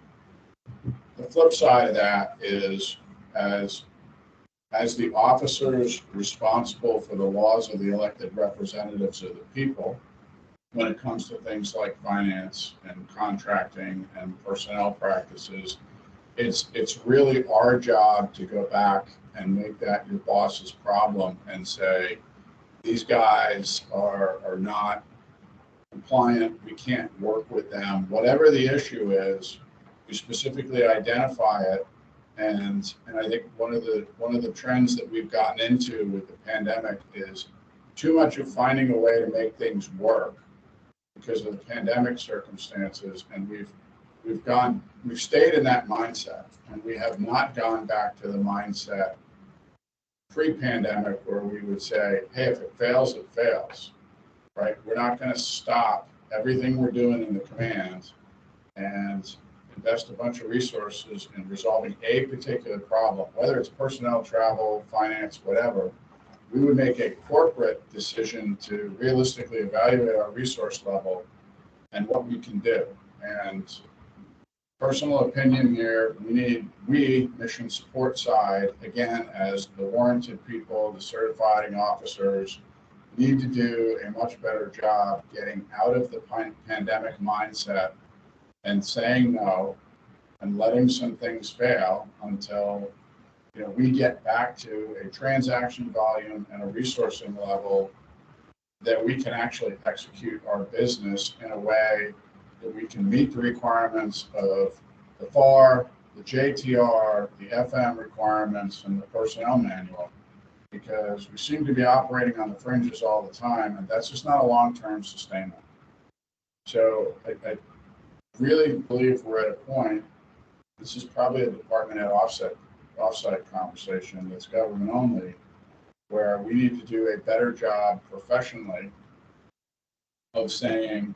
The flip side of that is, as the officers responsible for the laws of the elected representatives of the people, when it comes to things like finance and contracting and personnel practices, it's really our job to go back and make that your boss's problem and say, these guys are not compliant, we can't work with them. Whatever the issue is, we specifically identify it. And I think one of the trends that we've gotten into with the pandemic is too much of finding a way to make things work because of the pandemic circumstances. And we've stayed in that mindset, and we have not gone back to the mindset pre-pandemic where we would say, hey, if it fails, it fails, right? We're not going to stop everything we're doing in the command and invest a bunch of resources in resolving a particular problem, whether it's personnel, travel, finance, whatever. We would make a corporate decision to realistically evaluate our resource level and what we can do. And personal opinion here, we mission support side, again, as the warranted people, the certifying officers, need to do a much better job getting out of the pandemic mindset and saying no and letting some things fail until we get back to a transaction volume and a resourcing level that we can actually execute our business in a way that we can meet the requirements of the FAR, the JTR, the FM requirements, and the personnel manual, because we seem to be operating on the fringes all the time, and that's just not a long-term sustainable. So I really believe we're at a point, this is probably a department head offsite conversation that's government only, where we need to do a better job professionally of saying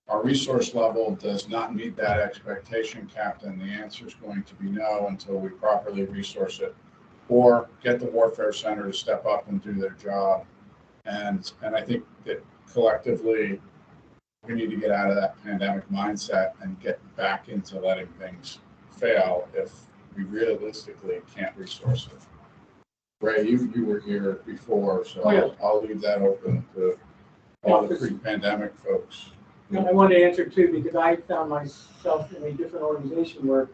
our resource level does not meet that expectation, Captain. The answer is going to be no until we properly resource it, or get the Warfare Center to step up and do their job. And I think that collectively, we need to get out of that pandemic mindset and get back into letting things fail if we realistically can't resource it. Ray, you were here before, so Oh, yeah. I'll leave that open to all the pre-pandemic folks. I wanted to answer too, because I found myself in a different organization where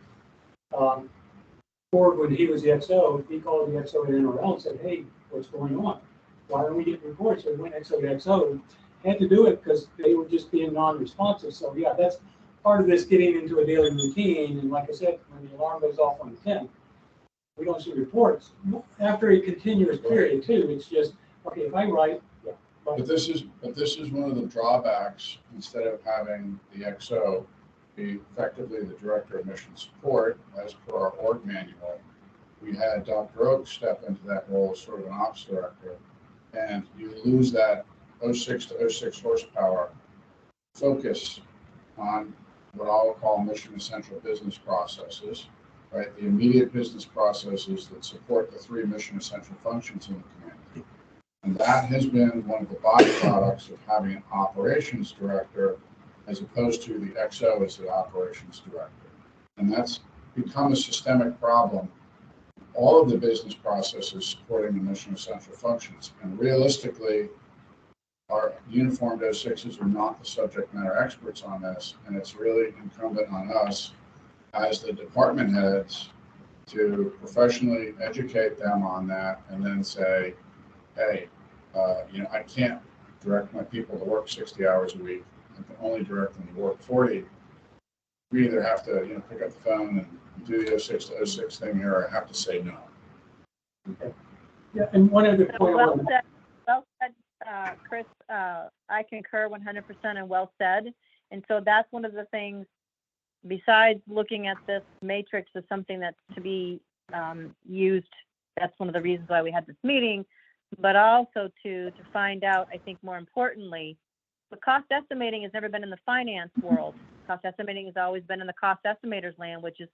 Ford, when he was the XO, he called the XO at NRL and said, hey, what's going on? Why aren't we getting reports? So we went XO to XO, had to do it because they were just being non-responsive. So yeah, that's part of this getting into a daily routine. And like I said, when the alarm goes off on the 10th, we don't see reports. After a continuous period too, it's just, okay, if I write, yeah. But this is one of the drawbacks. Instead of having the XO be effectively the director of mission support, as per our org manual, we had Dr. Oak step into that role as sort of an ops director, and you lose that 06 to 06 horsepower focus on what I'll call mission essential business processes, right? The immediate business processes that support the three mission essential functions in the command. And that has been one of the byproducts of having an operations director as opposed to the XO as the operations director. And that's become a systemic problem. All of the business processes supporting the mission essential functions. And realistically, our uniformed 06s are not the subject matter experts on this. And it's really incumbent on us as the department heads to professionally educate them on that and then say, hey, I can't direct my people to work 60 hours a week. I can only direct them to work 40. We either have to, pick up the phone and do the 06 to 06 thing here, or I have to say no. Okay. Yeah, and one other So point. well said, Chris. I concur 100% and well said. And so that's one of the things, besides looking at this matrix as something that's to be used, that's one of the reasons why we had this meeting, but also to find out, I think more importantly, the cost estimating has never been in the finance world. Cost estimating has always been in the cost estimators land, which is,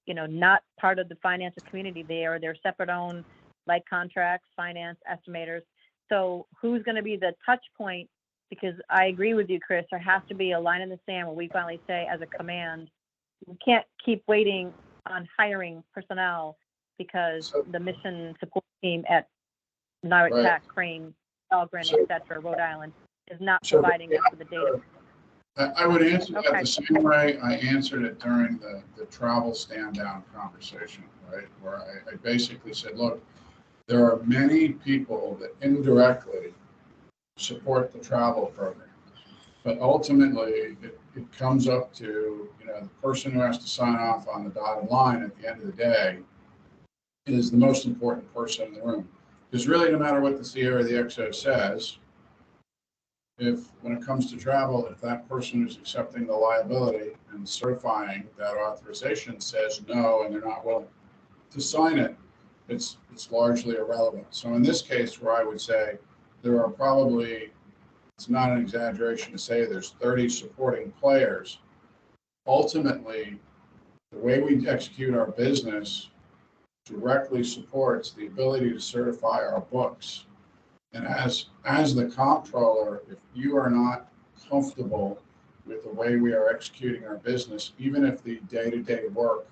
not part of the financial community. They're separate own, like contracts, finance estimators. So who's going to be the touch point? Because I agree with you, Chris, there has to be a line in the sand where we finally say as a command, we can't keep waiting on hiring personnel because the mission support team at Norwich Tech, Crane, Dahlgren, et cetera, Rhode Island, is not providing us with the data. I would answer that the same way I answered it during the travel stand down conversation, right? Where I basically said, look, there are many people that indirectly support the travel program, but ultimately it comes up to, the person who has to sign off on the dotted line at the end of the day is the most important person in the room. Because really, no matter what the CO or the XO says, when it comes to travel, if that person who's accepting the liability and certifying that authorization says no and they're not willing to sign it, it's largely irrelevant. So in this case, where I would say there are probably, it's not an exaggeration to say there's 30 supporting players. Ultimately, the way we execute our business directly supports the ability to certify our books. And as the comptroller, if you are not comfortable with the way we are executing our business, even if the day-to-day work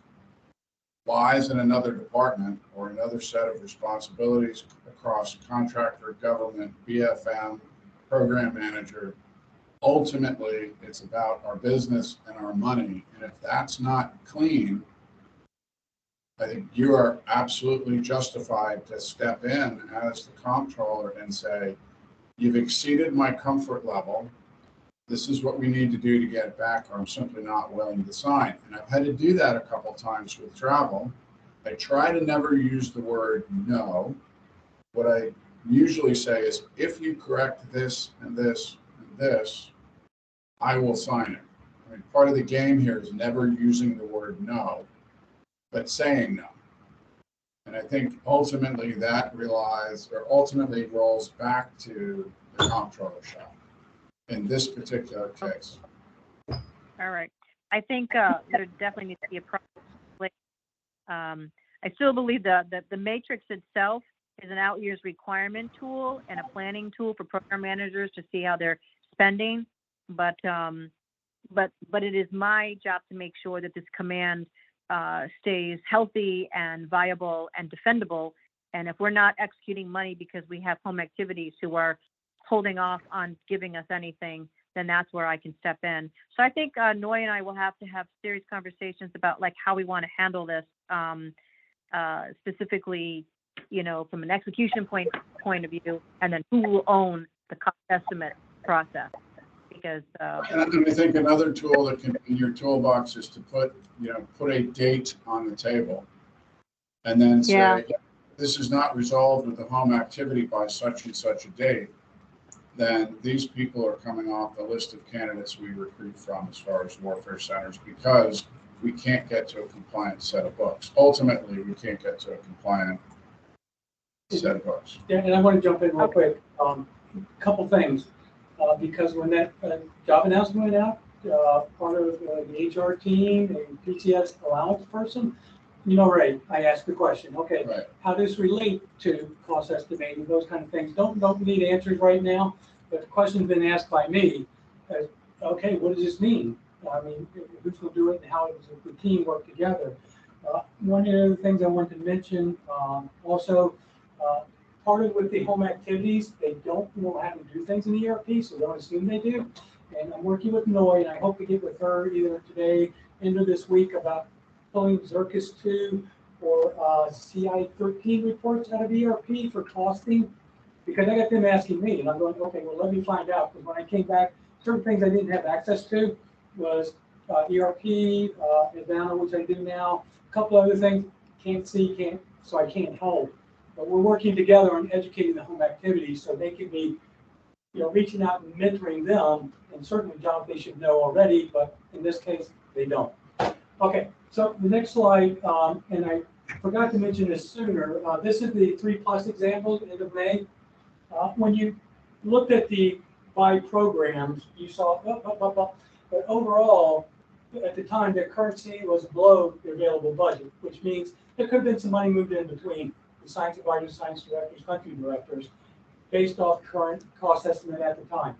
lies in another department or another set of responsibilities across contractor, government, BFM, program manager, ultimately it's about our business and our money. And if that's not clean, I think you are absolutely justified to step in as the comptroller and say, you've exceeded my comfort level. This is what we need to do to get it back, or I'm simply not willing to sign. And I've had to do that a couple of times with travel. I try to never use the word no. What I usually say is, if you correct this and this and this, I will sign it. I mean, part of the game here is never using the word no, but saying no. And I think ultimately that rolls back to the comptroller shop in this particular case. All right. I think there definitely needs to be a process. I still believe that the matrix itself is an out years requirement tool and a planning tool for program managers to see how they're spending. But it is my job to make sure that this command stays healthy and viable and defendable. And if we're not executing money because we have home activities who are holding off on giving us anything, then that's where I can step in. So I think Noy and I will have to have serious conversations about like how we want to handle this, specifically, you know, from an execution point of view, and then who will own the cost estimate process. Because And I think another tool that can be in your toolbox is to put a date on the table, and then say, Yeah. this is not resolved with the home activity by such and such a date, then these people are coming off the list of candidates we recruit from as far as warfare centers, because we can't get to a compliant set of books. Ultimately, we can't get to a compliant set of books. Yeah, and I want to jump in real quick. Couple things, because when that job announcement went out, part of the HR team and PTS allowance person, Ray, I asked the question, okay, Right. how does this relate to cost estimating, those kind of things? Don't need answers right now, but the question's been asked by me, okay, what does this mean? I mean, who's going to do it and how does the team work together? One of the things I want to mention, also, part of with the home activities, they don't know how to do things in the ERP, so don't assume they do. And I'm working with Noy, and I hope to get with her either today, into this week, about pulling Zircus 2 or CI 13 reports out of ERP for costing, because I got them asking me, and I'm going, okay, well, let me find out, because when I came back, certain things I didn't have access to was ERP, Advana, which I do now, a couple other things, so I can't help. But we're working together on educating the home activities so they can be, reaching out and mentoring them, and certainly jobs they should know already, but in this case, they don't. Okay, so the next slide, and I forgot to mention this sooner, this is the 3+ examples end of May. When you looked at the by programs, you saw, but overall, at the time, their currency was below the available budget, which means there could have been some money moved in between the science advisors, science directors, country directors, based off current cost estimate at the time.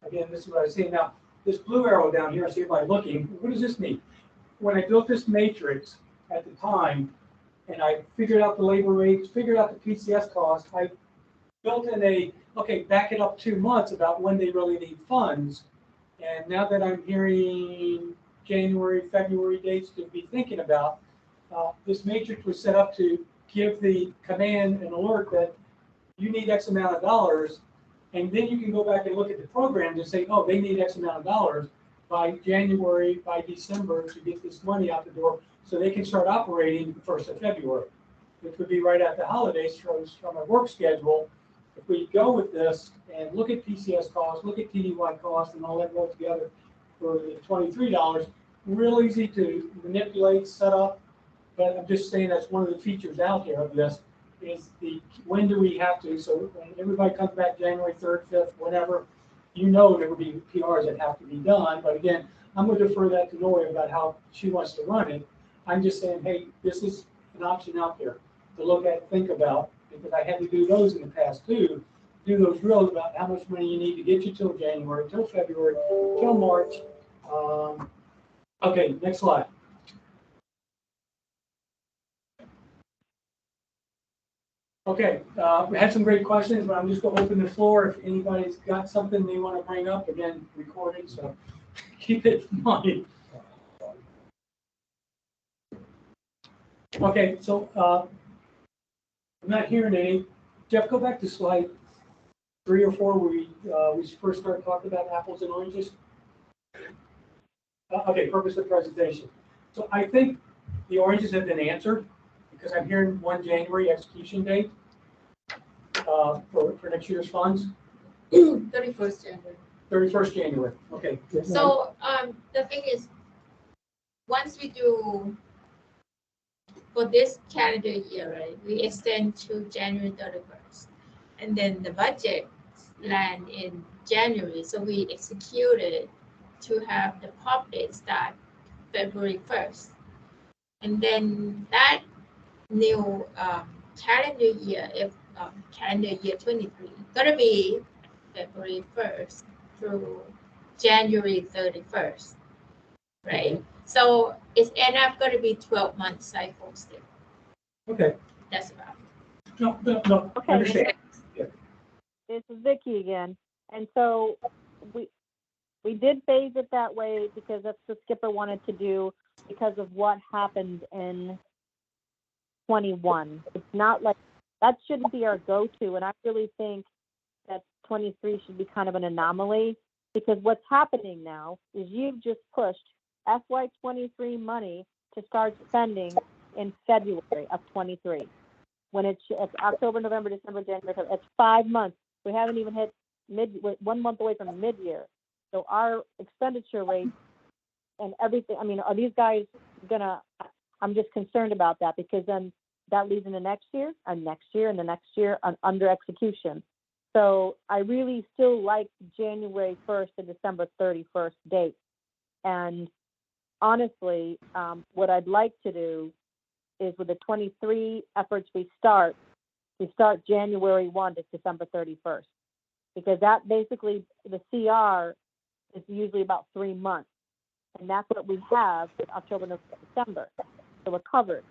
Again, this is what I was saying. Now, this blue arrow down here, I see everybody looking, what does this mean? When I built this matrix at the time, and I figured out the labor rates, figured out the PCS cost, I built in back it up 2 months about when they really need funds. And now that I'm hearing January, February dates to be thinking about, this matrix was set up to give the command an alert that you need X amount of dollars, and then you can go back and look at the program and say, oh, they need X amount of dollars by January, by December to get this money out the door so they can start operating the 1st of February, which would be right after the holidays from a work schedule. If we go with this and look at PCS costs, look at TDY costs, and all that rolled together for the $23, real easy to manipulate, set up. But I'm just saying that's one of the features out there of this is when do we have to, so when everybody comes back January 3rd, 5th, whatever, there will be PRs that have to be done. But again, I'm going to defer that to Noy about how she wants to run it. I'm just saying, hey, this is an option out there to look at, think about, because I had to do those in the past too, do those drills about how much money you need to get you till January, till February, till March. Okay, next slide. Okay, we had some great questions, but I'm just going to open the floor. If anybody's got something they want to bring up, again, recorded, so keep it in mind. Okay, so I'm not hearing any. Jeff, go back to slide 3 or 4 where we first started talking about apples and oranges. Okay, purpose of presentation. So I think the oranges have been answered because I'm hearing 1 January execution date for next year's funds. 31st January. 31st January. Okay. So the thing is, once we do for this calendar year, right, we extend to January 31st, and then the budget land in January. So we executed to have the pop date start February 1st, and then that new calendar year, if calendar year 23, gonna be February 1st through January 31st, right? So it's end up going to be 12-month cycle still. Okay. That's about No, Okay. understand. This is Vicky again. And so we did phase it that way because that's what Skipper wanted to do because of what happened in 21. It's not like that shouldn't be our go-to. And I really think that 23 should be kind of an anomaly because what's happening now is you've just pushed FY23 money to start spending in February of 23. When it's October, November, December, January, it's 5 months. We haven't even hit 1 month away from mid-year. So our expenditure rate and everything, I mean, are these guys I'm just concerned about that because then that leads into next year and next year and the next year under execution. So I really still like January 1st to December 31st date. And honestly, what I'd like to do is with the 23 efforts we start January 1 to December 31st. Because that basically, the CR is usually about 3 months. And that's what we have with October, November, December. So we're covered.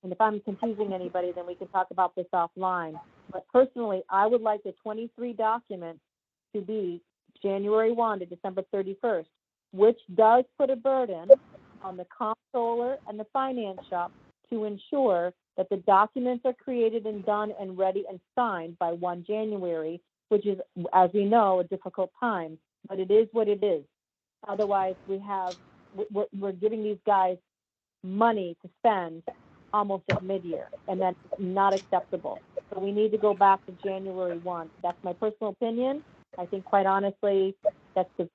And if I'm confusing anybody, then we can talk about this offline. But personally, I would like the 23 documents to be January 1 to December 31st, which does put a burden on the comptroller and the finance shop to ensure that the documents are created and done and ready and signed by 1 January, which is, as we know, a difficult time, but it is what it is. Otherwise, we're giving these guys money to spend almost at mid-year, and that's not acceptable. So we need to go back to January 1. That's my personal opinion. I think, quite honestly, that's the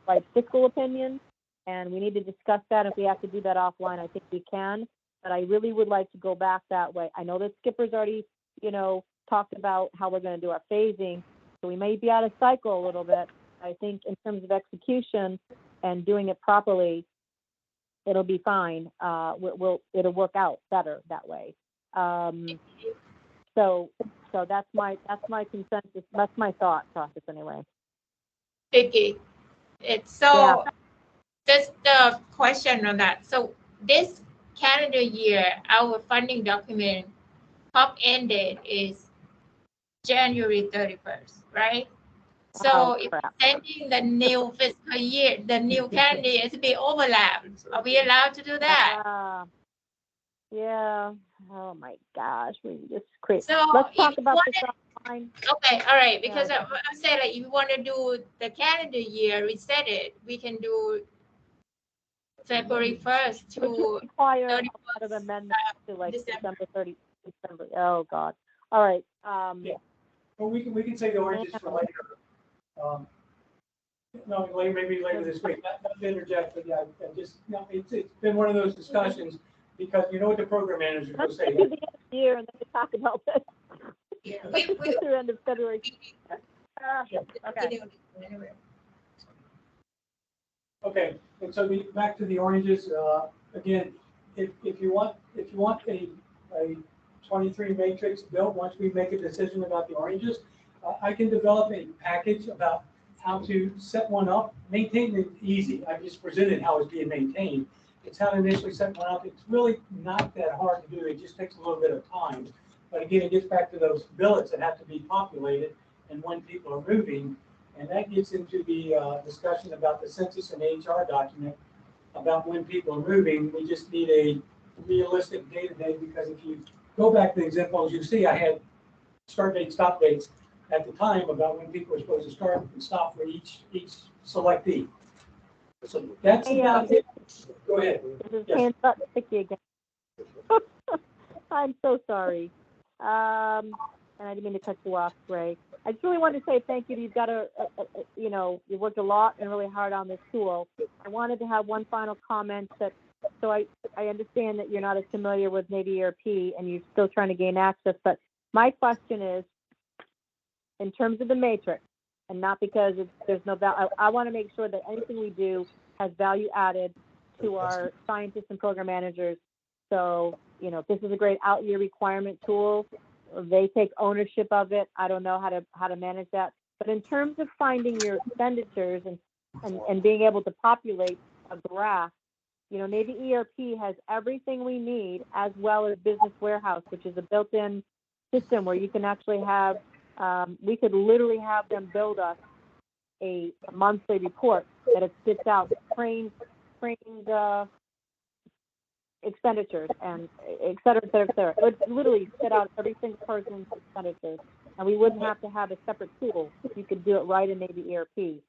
right fiscal opinion, and we need to discuss that. If we have to do that offline, I think we can, but I really would like to go back that way. I know that Skipper's already, talked about how we're going to do our phasing, so we may be out of cycle a little bit. I think in terms of execution and doing it properly, it'll be fine. It'll work out better that way. So that's my consensus. That's my thought process anyway. Vicky, it's so just the question on that. So this calendar year, our funding document top end date is January 31st, right? So if sending the new fiscal year, the new calendar year, to be overlapped. Are we allowed to do that? Yeah. Oh my gosh, we just crazy. So Let's talk about this offline. Okay, all right. Because I'm saying, like, if you want to do the calendar year, reset it. We can do February 1st to require a lot of amendments to like December 30. December. Oh God. All right. Well, we can say the oranges for later. No, maybe later this week. Not to interject, but it's been one of those discussions because you know what the program manager will say. At the end of the year, and then we talk about this. Yeah, through end of February. Okay. Okay, and so back to the oranges. Again, if you want a 23 matrix built, once we make a decision about the oranges, I can develop a package about how to set one up. Maintain it easy. I just presented how it's being maintained. It's how to initially set one up. It's really not that hard to do. It just takes a little bit of time. But again, it gets back to those billets that have to be populated and when people are moving. And that gets into the discussion about the census and HR document about when people are moving. We just need a realistic day-to-day because if you go back to the examples, you see I had start dates, stop dates at the time about when people are supposed to start and stop for each selectee. So that's about it. Go ahead. This is hands up, Vicky again. I'm so sorry. And I didn't mean to cut you off, Ray. I just really wanted to say thank you. You've got you worked a lot and really hard on this tool. I wanted to have one final comment so I understand that you're not as familiar with Navy ERP and you're still trying to gain access, but my question is, in terms of the matrix, and not because there's no value, I want to make sure that anything we do has value added to our scientists and program managers. So, this is a great out-year requirement tool. They take ownership of it. I don't know how to manage that. But in terms of finding your expenditures and being able to populate a graph, Navy ERP has everything we need, as well as Business Warehouse, which is a built-in system where you can actually have, we could literally have them build us a monthly report that it spits out trained expenditures and et cetera, et cetera, et cetera. It would literally spit out every single person's expenditures, and we wouldn't have to have a separate tool. You could do it right in maybe ERP.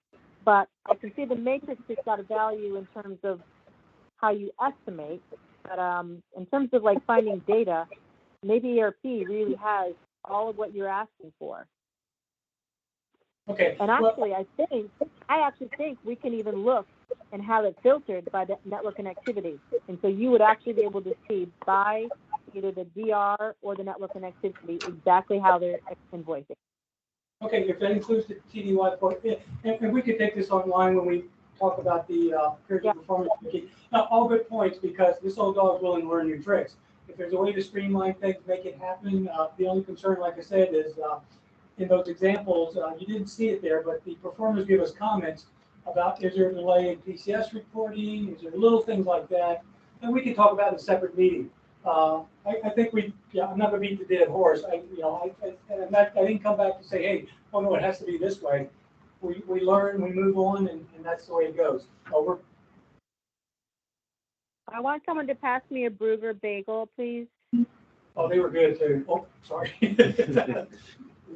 But I can see the matrix has got a value in terms of how you estimate, but in terms of like finding data, maybe ERP really has all of what you're asking for. Okay. And well, actually, I actually think we can even look and have it filtered by the network connectivity. And so you would actually be able to see by either the DR or the network connectivity exactly how they're invoicing. Okay, if that includes the TDY part, and we could take this online when we talk about the period of performance. Now, all good points, because this old dog is willing to learn new tricks. If there's a way to streamline things, make it happen. The only concern, like I said, is in those examples, you didn't see it there, but the performers give us comments about, is there a delay in PCS reporting? Is there little things like that? And we can talk about in a separate meeting. I think I'm not going to beat the dead horse. I didn't come back to say, hey, oh no, it has to be this way. We learn, we move on, and that's the way it goes. Over. I want someone to pass me a Bruger bagel, please. Oh, they were good too. Oh, sorry.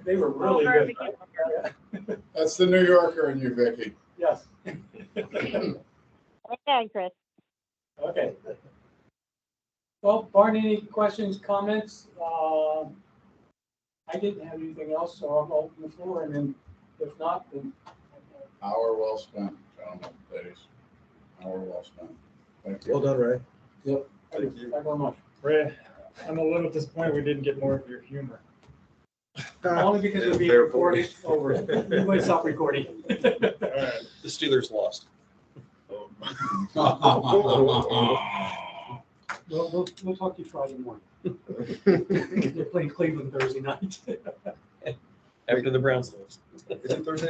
They were really good. That's the New Yorker in you, Vicky. Yes. Okay, Chris. Okay. Well, Barney, any questions, comments? I didn't have anything else, so I'll open the floor, and then if not, then. Hour well spent, gentlemen, ladies. Hour well spent. Thank you. Well done, Ray. Yep. Thank you. Thank you very much. Ray, I'm a little disappointed we didn't get more of your humor. Only because we're being recorded. Over. You might stop recording. All right. The Steelers lost. We'll talk to you Friday morning. They're playing Cleveland Thursday night. After the Browns lose. Is it Thursday